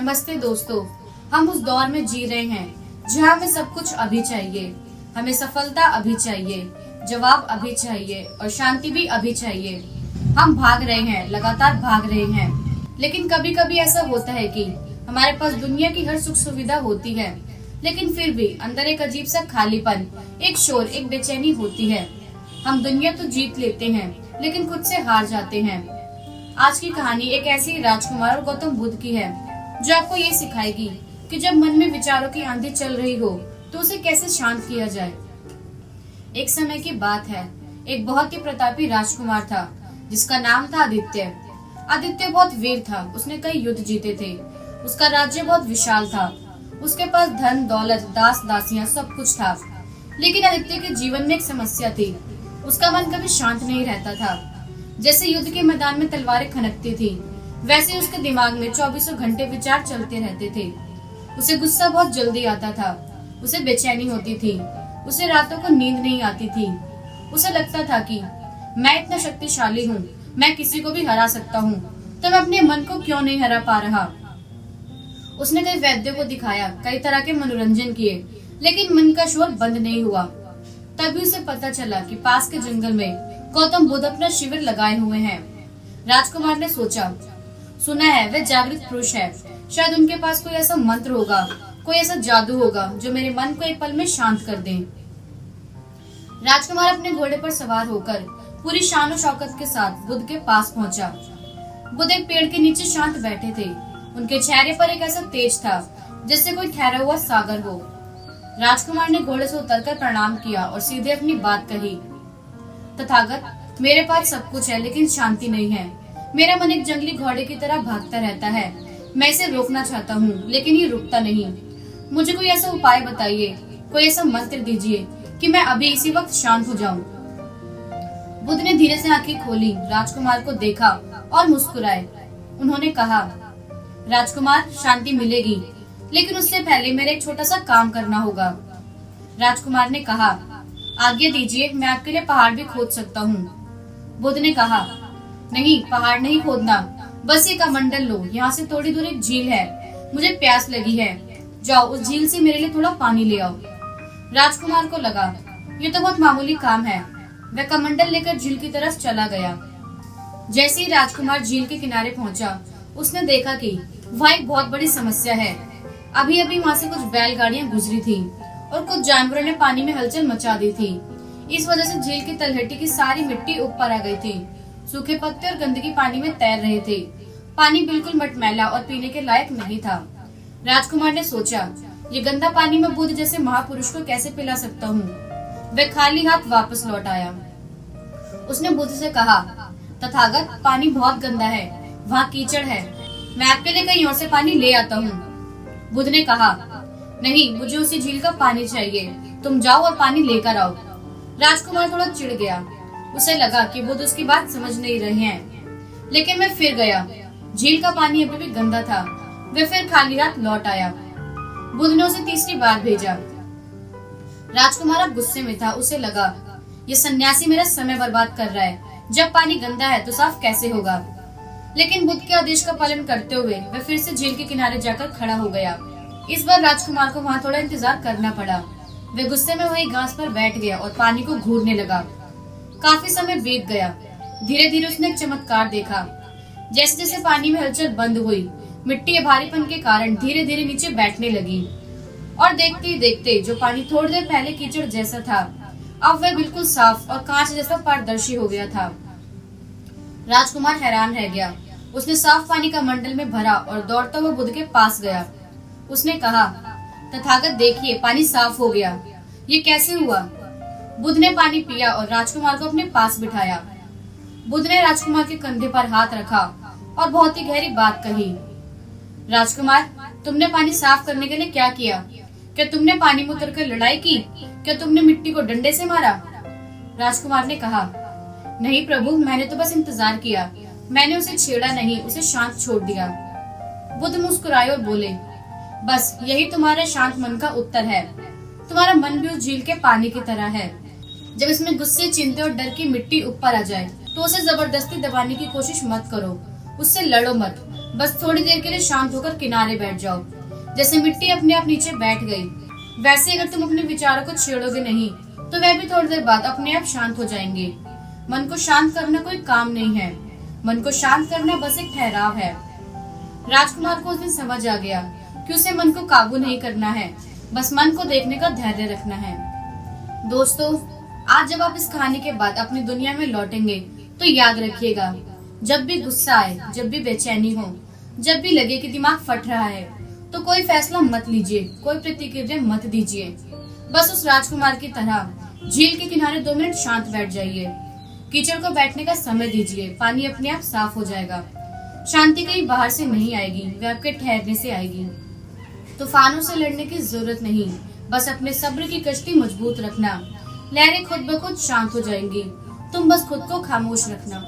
नमस्ते दोस्तों। हम उस दौर में जी रहे हैं जहाँ हमें सब कुछ अभी चाहिए। हमें सफलता अभी चाहिए, जवाब अभी चाहिए और शांति भी अभी चाहिए। हम भाग रहे हैं, लगातार भाग रहे हैं। लेकिन कभी कभी ऐसा होता है कि हमारे पास दुनिया की हर सुख सुविधा होती है, लेकिन फिर भी अंदर एक अजीब सा खालीपन, एक शोर, एक बेचैनी होती है। हम दुनिया तो जीत लेते हैं, लेकिन खुद से हार जाते हैं। आज की कहानी एक ऐसी राजकुमार और गौतम बुद्ध की है, जो आपको ये सिखाएगी कि जब मन में विचारों की आंधी चल रही हो तो उसे कैसे शांत किया जाए। एक समय की बात है, एक बहुत ही प्रतापी राजकुमार था जिसका नाम था आदित्य। आदित्य बहुत वीर था, उसने कई युद्ध जीते थे। उसका राज्य बहुत विशाल था, उसके पास धन दौलत, दास दासियां, सब कुछ था। लेकिन आदित्य के जीवन में एक समस्या थी, उसका मन कभी शांत नहीं रहता था। जैसे युद्ध के मैदान में तलवारें खनकती थी, वैसे उसके दिमाग में 24 घंटे विचार चलते रहते थे। उसे गुस्सा बहुत जल्दी आता था, उसे बेचैनी होती थी, उसे रातों को नींद नहीं आती थी। उसे लगता था कि मैं इतना शक्तिशाली हूँ, मैं किसी को भी हरा सकता हूँ, तो मैं अपने मन को क्यों नहीं हरा पा रहा। उसने कई वैद्यों को दिखाया, कई तरह के मनोरंजन किए, लेकिन मन का शोर बंद नहीं हुआ। तभी उसे पता चला कि पास के जंगल में गौतम बुद्ध अपना शिविर लगाए हुए हैं। राजकुमार ने सोचा, सुना है वे जागृत पुरुष है, शायद उनके पास कोई ऐसा मंत्र होगा, कोई ऐसा जादू होगा जो मेरे मन को एक पल में शांत कर दे। राजकुमार अपने घोड़े पर सवार होकर पूरी शान और शौकत के साथ बुद्ध के पास पहुंचा। बुद्ध एक पेड़ के नीचे शांत बैठे थे। उनके चेहरे पर एक ऐसा तेज था जैसे कोई ठहरा हुआ सागर हो। राजकुमार ने घोड़े से उतरकर प्रणाम किया और सीधे अपनी बात कही, तथागत, मेरे पास सब कुछ है लेकिन शांति नहीं है। मेरा मन एक जंगली घोड़े की तरह भागता रहता है। मैं इसे रोकना चाहता हूँ, लेकिन ये रुकता नहीं। मुझे कोई ऐसा उपाय बताइए, कोई ऐसा मंत्र दीजिए कि मैं अभी इसी वक्त शांत हो जाऊं। बुद्ध ने धीरे से आंखें खोली, राजकुमार को देखा और मुस्कुराए। उन्होंने कहा, राजकुमार, शांति मिलेगी, लेकिन उससे पहले मेरे एक छोटा सा काम करना होगा। राजकुमार ने कहा, आज्ञा दीजिए, मैं आपके लिए पहाड़ भी खोद सकता हूँ। बुद्ध ने कहा, नहीं, पहाड़ नहीं खोदना, बस ये कमंडल लो। यहाँ से थोड़ी दूर एक झील है, मुझे प्यास लगी है। जाओ उस झील से मेरे लिए थोड़ा पानी ले आओ। राजकुमार को लगा ये तो बहुत मामूली काम है। वह कमंडल लेकर झील की तरफ चला गया। जैसे ही राजकुमार झील के किनारे पहुंचा, उसने देखा कि वहाँ एक बहुत बड़ी समस्या है। अभी अभी वहाँ से कुछ बैलगाड़ियां गुजरी थी और कुछ जानवरों ने पानी में हलचल मचा दी थी। इस वजह से झील की तलहटी की सारी मिट्टी ऊपर आ गई थी। सूखे पत्ते और गंदगी पानी में तैर रहे थे। पानी बिल्कुल मटमैला और पीने के लायक नहीं था। राजकुमार ने सोचा, ये गंदा पानी में बुद्ध जैसे महापुरुष को कैसे पिला सकता हूँ। वह खाली हाथ वापस लौट आया। उसने बुद्ध से कहा, तथागत, पानी बहुत गंदा है, वहाँ कीचड़ है, मैं आपके लिए कहीं और से पानी ले आता हूँ। बुद्ध ने कहा, नहीं, मुझे उसी झील का पानी चाहिए, तुम जाओ और पानी लेकर आओ। राजकुमार थोड़ा चिढ़ गया। उसे लगा कि बुद्ध उसकी बात समझ नहीं रहे हैं, लेकिन वह फिर गया। झील का पानी अभी भी गंदा था। वह फिर खाली हाथ लौट आया। बुद्ध ने उसे तीसरी बार भेजा। राजकुमार अब गुस्से में था। उसे लगा, ये सन्यासी मेरा समय बर्बाद कर रहा है। जब पानी गंदा है तो साफ कैसे होगा। लेकिन बुद्ध के आदेश का पालन करते हुए वह फिर से झील के किनारे जाकर खड़ा हो गया। इस बार राजकुमार को वहाँ थोड़ा इंतजार करना पड़ा। वह गुस्से में वही घास पर बैठ गया और पानी को घूरने लगा। काफी समय बीत गया। धीरे धीरे उसने एक चमत्कार देखा। जैसे जैसे पानी में हलचल बंद हुई, मिट्टी के भारीपन के कारण धीरे धीरे नीचे बैठने लगी और देखते ही देखते जो पानी थोड़ी देर पहले कीचड़ जैसा था, अब वह बिल्कुल साफ और कांच जैसा पारदर्शी हो गया था। राजकुमार हैरान रह गया। उसने साफ पानी का मंडल में भरा और दौड़ता हुआ बुद्ध के पास गया। उसने कहा, तथागत, देखिए, पानी साफ हो गया। ये कैसे हुआ। बुद्ध ने पानी पिया और राजकुमार को अपने पास बिठाया। बुद्ध ने राजकुमार के कंधे पर हाथ रखा और बहुत ही गहरी बात कही, राजकुमार, तुमने पानी साफ करने के लिए क्या किया। क्या तुमने पानी में उतरकर लड़ाई की। क्या तुमने मिट्टी को डंडे से मारा। राजकुमार ने कहा, नहीं प्रभु, मैंने तो बस इंतजार किया, मैंने उसे छेड़ा नहीं, उसे शांत छोड़ दिया। बुद्ध मुस्कुराए और बोले, बस यही तुम्हारे शांत मन का उत्तर है। तुम्हारा मन भी उस झील के पानी की तरह है। जब इसमें गुस्से, चिंता और डर की मिट्टी ऊपर आ जाए तो उसे जबरदस्ती दबाने की कोशिश मत करो, उससे लड़ो मत, बस थोड़ी देर के लिए शांत होकर किनारे बैठ जाओ। जैसे मिट्टी अपने आप नीचे बैठ गई, वैसे अगर तुम अपने विचारों को छेड़ोगे नहीं तो वह भी थोड़ी देर बाद अपने आप शांत हो जाएंगे। मन को शांत करना कोई काम नहीं है, मन को शांत करना बस एक ठहराव है। राजकुमार को उस दिन समझ आ गया कि उसे मन को काबू नहीं करना है, बस मन को देखने का धैर्य रखना है। दोस्तों, आज जब आप इस कहानी के बाद अपनी दुनिया में लौटेंगे तो याद रखिएगा, जब भी गुस्सा आए, जब भी बेचैनी हो, जब भी लगे कि दिमाग फट रहा है, तो कोई फैसला मत लीजिए, कोई प्रतिक्रिया मत दीजिए। बस उस राजकुमार की तरह झील के किनारे 2 मिनट शांत बैठ जाइए। कीचड़ को बैठने का समय दीजिए, पानी अपने आप साफ हो जाएगा। शांति कहीं बाहर से नहीं आएगी, वह आपके ठहरने से आएगी। तूफानों से लड़ने की जरूरत नहीं, बस अपने सब्र की कश्ती मजबूत रखना। लहरें खुद ब खुद शांत हो जाएंगी, तुम बस खुद को खामोश रखना।